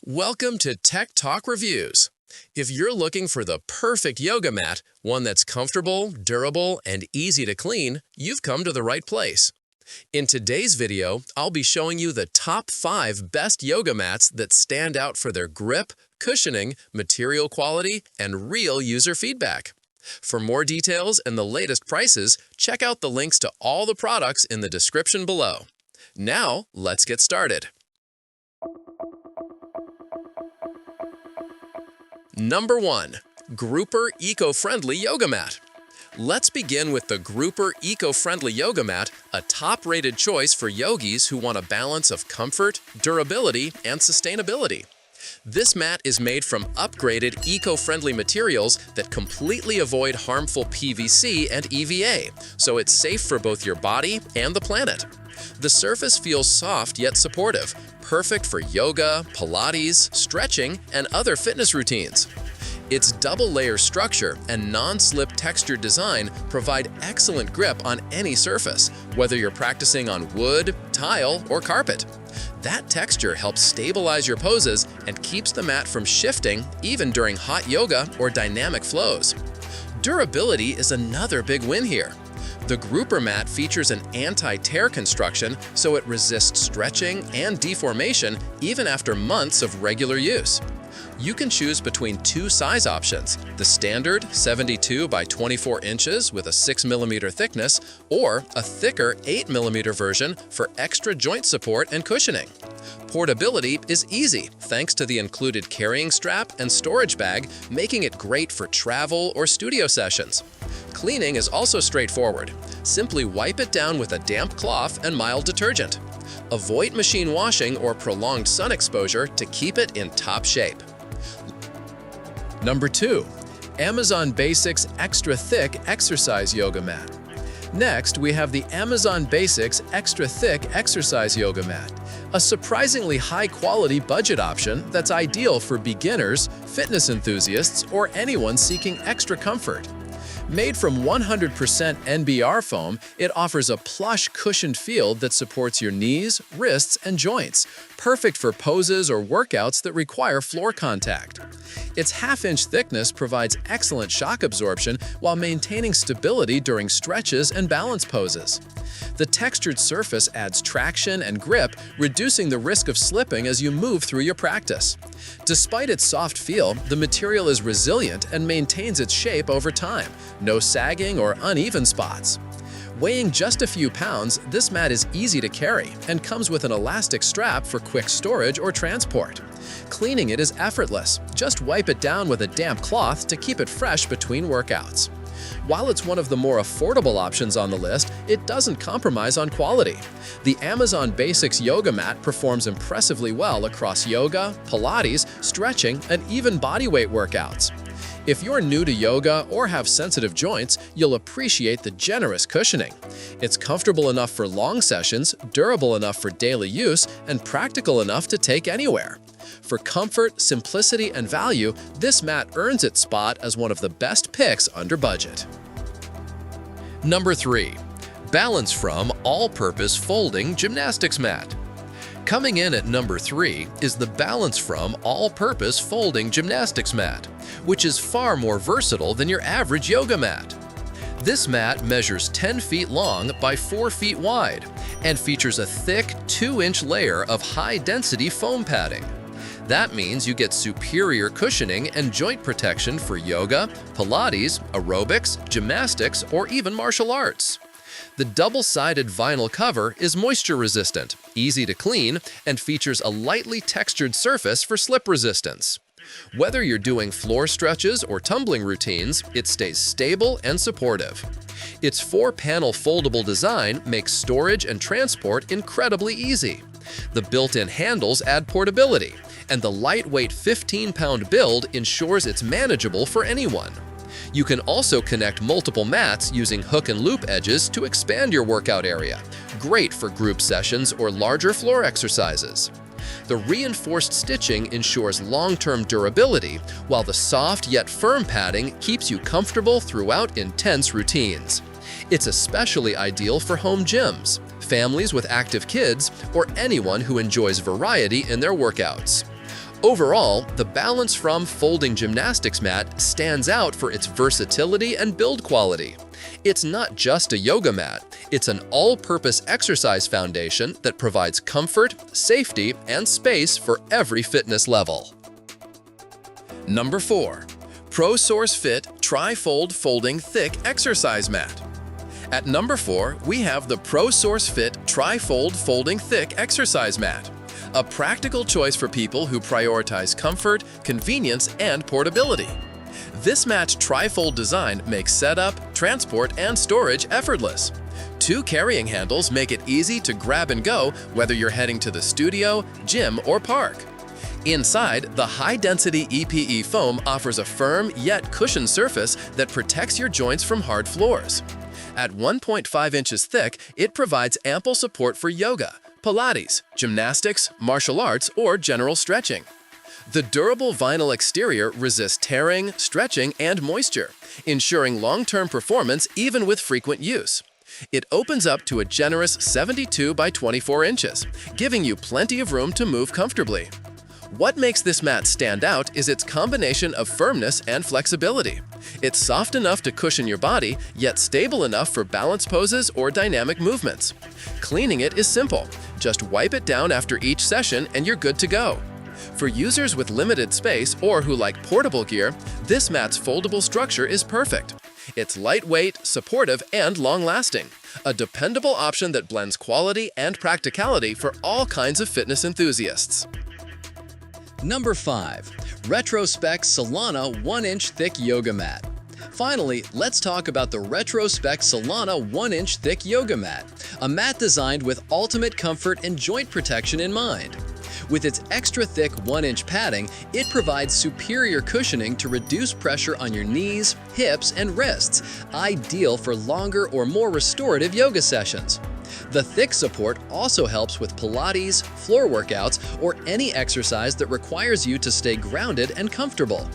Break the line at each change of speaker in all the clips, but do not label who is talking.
Welcome to Tech Talk Reviews. If you're looking for the perfect yoga mat, one that's comfortable, durable, and easy to clean, you've come to the right place. In today's video, I'll be showing you the top 5 best yoga mats that stand out for their grip, cushioning, material quality, and real user feedback. For more details and the latest prices, check out the links to all the products in the description below. Now, let's get started. Number 1. Gruper Eco-Friendly Yoga Mat. Let's begin with the Gruper Eco-Friendly Yoga Mat, a top-rated choice for yogis who want a balance of comfort, durability, and sustainability. This mat is made from upgraded eco-friendly materials that completely avoid harmful PVC and EVA, so it's safe for both your body and the planet. The surface feels soft yet supportive, perfect for yoga, Pilates, stretching, and other fitness routines. Its double-layer structure and non-slip textured design provide excellent grip on any surface, whether you're practicing on wood, tile, or carpet. That texture helps stabilize your poses and keeps the mat from shifting even during hot yoga or dynamic flows. Durability is another big win here. The Gruper mat features an anti-tear construction, so it resists stretching and deformation even after months of regular use. You can choose between 2 size options, the standard 72 by 24 inches with a 6mm thickness, or a thicker 8mm version for extra joint support and cushioning. Portability is easy thanks to the included carrying strap and storage bag, making it great for travel or studio sessions. Cleaning is also straightforward. Simply wipe it down with a damp cloth and mild detergent. Avoid machine washing or prolonged sun exposure to keep it in top shape. Number 2. Amazon Basics Extra Thick Exercise Yoga Mat. Next, we have the Amazon Basics Extra Thick Exercise Yoga Mat, a surprisingly high-quality budget option that's ideal for beginners, fitness enthusiasts, or anyone seeking extra comfort. Made from 100% NBR foam, it offers a plush, cushioned feel that supports your knees, wrists, and joints, perfect for poses or workouts that require floor contact. Its half-inch thickness provides excellent shock absorption while maintaining stability during stretches and balance poses. The textured surface adds traction and grip, reducing the risk of slipping as you move through your practice. Despite its soft feel, the material is resilient and maintains its shape over time, no sagging or uneven spots. Weighing just a few pounds, this mat is easy to carry and comes with an elastic strap for quick storage or transport. Cleaning it is effortless. Just wipe it down with a damp cloth to keep it fresh between workouts. While it's one of the more affordable options on the list, it doesn't compromise on quality. The Amazon Basics Yoga Mat performs impressively well across yoga, Pilates, stretching, and even bodyweight workouts. If you're new to yoga or have sensitive joints, you'll appreciate the generous cushioning. It's comfortable enough for long sessions, durable enough for daily use, and practical enough to take anywhere. For comfort, simplicity, and value, this mat earns its spot as one of the best picks under budget. Number 3. BalanceFrom All-Purpose Folding Gymnastics Mat. Coming in at number 3 is the BalanceFrom All-Purpose Folding Gymnastics Mat, which is far more versatile than your average yoga mat. This mat measures 10 feet long by 4 feet wide and features a thick 2-inch layer of high-density foam padding. That means you get superior cushioning and joint protection for yoga, Pilates, aerobics, gymnastics, or even martial arts. The double-sided vinyl cover is moisture-resistant, easy to clean, and features a lightly textured surface for slip resistance. Whether you're doing floor stretches or tumbling routines, it stays stable and supportive. Its 4-panel foldable design makes storage and transport incredibly easy. The built-in handles add portability, and the lightweight 15-pound build ensures it's manageable for anyone. You can also connect multiple mats using hook and loop edges to expand your workout area, great for group sessions or larger floor exercises. The reinforced stitching ensures long-term durability, while the soft yet firm padding keeps you comfortable throughout intense routines. It's especially ideal for home gyms, families with active kids, or anyone who enjoys variety in their workouts. Overall, the BalanceFrom folding gymnastics mat stands out for its versatility and build quality. It's not just a yoga mat, it's an all-purpose exercise foundation that provides comfort, safety, and space for every fitness level. Number 4. ProsourceFit Tri-Fold Folding Thick Exercise Mat. At number 4, we have the ProsourceFit Tri-Fold Folding Thick Exercise Mat, a practical choice for people who prioritize comfort, convenience, and portability. This mat's tri-fold design makes setup, transport, and storage effortless. 2 carrying handles make it easy to grab and go whether you're heading to the studio, gym, or park. Inside, the high-density EPE foam offers a firm yet cushioned surface that protects your joints from hard floors. At 1.5 inches thick, it provides ample support for yoga, Pilates, gymnastics, martial arts, or general stretching. The durable vinyl exterior resists tearing, stretching, and moisture, ensuring long-term performance even with frequent use. It opens up to a generous 72 by 24 inches, giving you plenty of room to move comfortably. What makes this mat stand out is its combination of firmness and flexibility. It's soft enough to cushion your body, yet stable enough for balance poses or dynamic movements. Cleaning it is simple. Just wipe it down after each session and you're good to go. For users with limited space or who like portable gear, this mat's foldable structure is perfect. It's lightweight, supportive, and long-lasting, a dependable option that blends quality and practicality for all kinds of fitness enthusiasts.
Number 5. Retrospec Solana 1-inch thick yoga mat. Finally, let's talk about the Retrospec Solana 1-inch thick yoga mat, a mat designed with ultimate comfort and joint protection in mind. With its extra thick 1-inch padding, it provides superior cushioning to reduce pressure on your knees, hips, and wrists, ideal for longer or more restorative yoga sessions. The thick support also helps with Pilates, floor workouts, or any exercise that requires you to stay grounded and comfortable.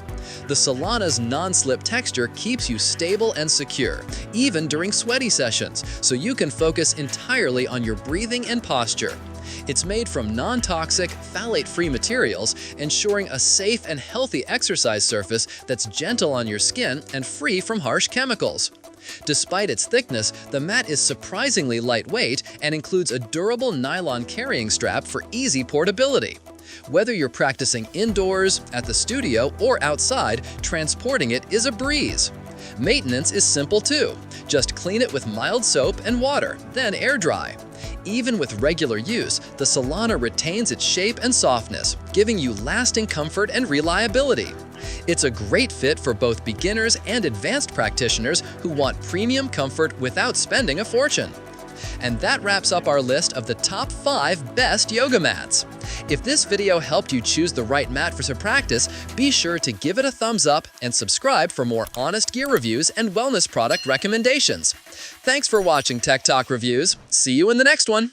The Solana's non-slip texture keeps you stable and secure, even during sweaty sessions, so you can focus entirely on your breathing and posture. It's made from non-toxic, phthalate-free materials, ensuring a safe and healthy exercise surface that's gentle on your skin and free from harsh chemicals. Despite its thickness, the mat is surprisingly lightweight and includes a durable nylon carrying strap for easy portability. Whether you're practicing indoors, at the studio, or outside, transporting it is a breeze. Maintenance is simple too. Just clean it with mild soap and water, then air dry. Even with regular use, the Solana retains its shape and softness, giving you lasting comfort and reliability. It's a great fit for both beginners and advanced practitioners who want premium comfort without spending a fortune. And that wraps up our list of the top 5 best yoga mats. If this video helped you choose the right mat for some practice, be sure to give it a thumbs up and subscribe for more honest gear reviews and wellness product recommendations. Thanks for watching Tech Talk Reviews. See you in the next one.